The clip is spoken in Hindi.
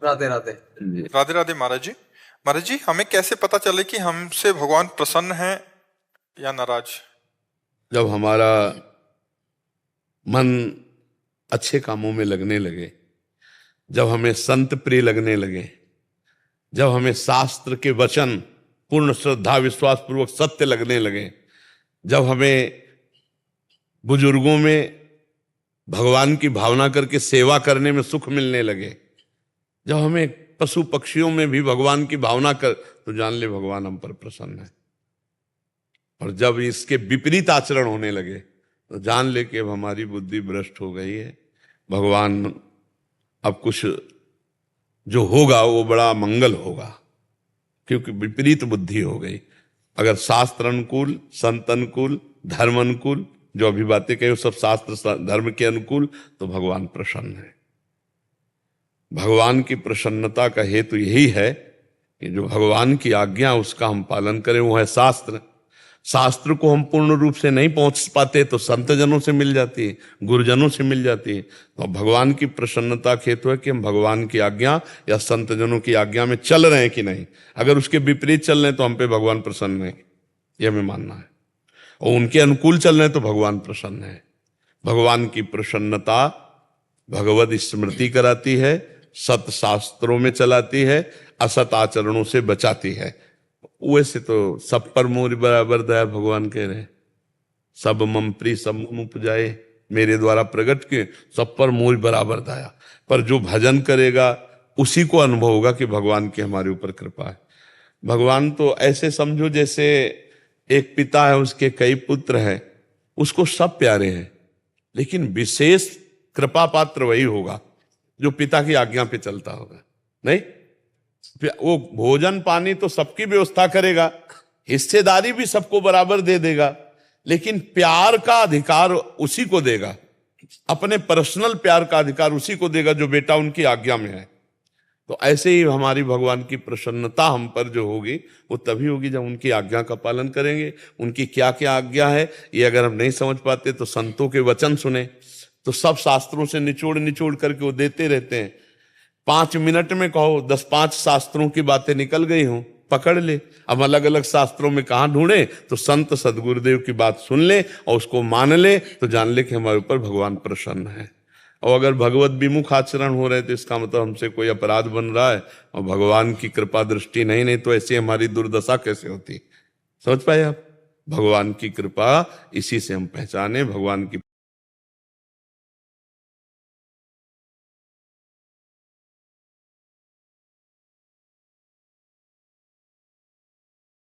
राधे राधे। राधे राधे महाराज जी। महाराज जी, हमें कैसे पता चले कि हमसे भगवान प्रसन्न है या नाराज? जब हमारा मन अच्छे कामों में लगने लगे, जब हमें संत प्रिय लगने लगे, जब हमें शास्त्र के वचन पूर्ण श्रद्धा विश्वास पूर्वक सत्य लगने लगे, जब हमें बुजुर्गों में भगवान की भावना करके सेवा करने में सुख मिलने लगे, जब हमें पशु पक्षियों में भी भगवान की भावना कर, तो जान ले भगवान हम पर प्रसन्न है। और जब इसके विपरीत आचरण होने लगे तो जान ले कि अब हमारी बुद्धि भ्रष्ट हो गई है, भगवान अब कुछ जो होगा वो बड़ा मंगल होगा, क्योंकि विपरीत बुद्धि हो गई। अगर शास्त्र अनुकूल, संत अनुकूल, धर्म अनुकूल, जो अभी बातें कही वो सब शास्त्र धर्म के अनुकूल, तो भगवान प्रसन्न है। भगवान की प्रसन्नता का हेतु यही है कि जो भगवान की आज्ञा उसका हम पालन करें, वो है शास्त्र। शास्त्र को हम पूर्ण रूप से नहीं पहुंच पाते तो संत जनों से मिल जाती है, गुरुजनों से मिल जाती है। तो भगवान की प्रसन्नता का हेतु है कि हम भगवान की आज्ञा या संत जनों की आज्ञा में चल रहे हैं कि नहीं। अगर उसके विपरीत चल रहे हैं तो हम पे भगवान प्रसन्न है, यह हमें मानना है। और उनके अनुकूल चल रहे हैं तो भगवान प्रसन्न है। भगवान की प्रसन्नता भगवत स्मृति कराती है, सत शास्त्रों में चलाती है, असत आचरणों से बचाती है। वैसे तो सब पर मोर बराबर दया भगवान कह रहे हैं, सब मम प्रिय सब मम उपजाए, मेरे द्वारा प्रकट के सब पर मोर बराबर दया। पर जो भजन करेगा उसी को अनुभव होगा कि भगवान की हमारे ऊपर कृपा है। भगवान तो ऐसे समझो जैसे एक पिता है, उसके कई पुत्र हैं, उसको सब प्यारे हैं, लेकिन विशेष कृपा पात्र वही होगा जो पिता की आज्ञा पे चलता होगा। नहीं, वो भोजन पानी तो सबकी व्यवस्था करेगा, हिस्सेदारी भी सबको बराबर दे देगा, लेकिन प्यार का अधिकार उसी को देगा, अपने पर्सनल प्यार का अधिकार उसी को देगा जो बेटा उनकी आज्ञा में है। तो ऐसे ही हमारी भगवान की प्रसन्नता हम पर जो होगी वो तभी होगी जब उनकी आज्ञा का पालन करेंगे। उनकी क्या क्या आज्ञा है ये अगर हम नहीं समझ पाते तो संतों के वचन सुने, तो सब शास्त्रों से निचोड़ निचोड़ करके वो देते रहते हैं। 5 मिनट में कहो 10-5 शास्त्रों की बातें निकल गई हों, पकड़ ले। अब अलग अलग शास्त्रों में कहाँ ढूंढे, तो संत सदगुरुदेव की बात सुन ले और उसको मान ले, तो जान ले कि हमारे ऊपर भगवान प्रसन्न है। और अगर भगवत विमुख आचरण हो रहे तो इसका मतलब हमसे कोई अपराध बन रहा है और भगवान की कृपा दृष्टि नहीं तो ऐसी हमारी दुर्दशा कैसे होती। समझ पाए आप? भगवान की कृपा इसी से हम पहचाने, भगवान की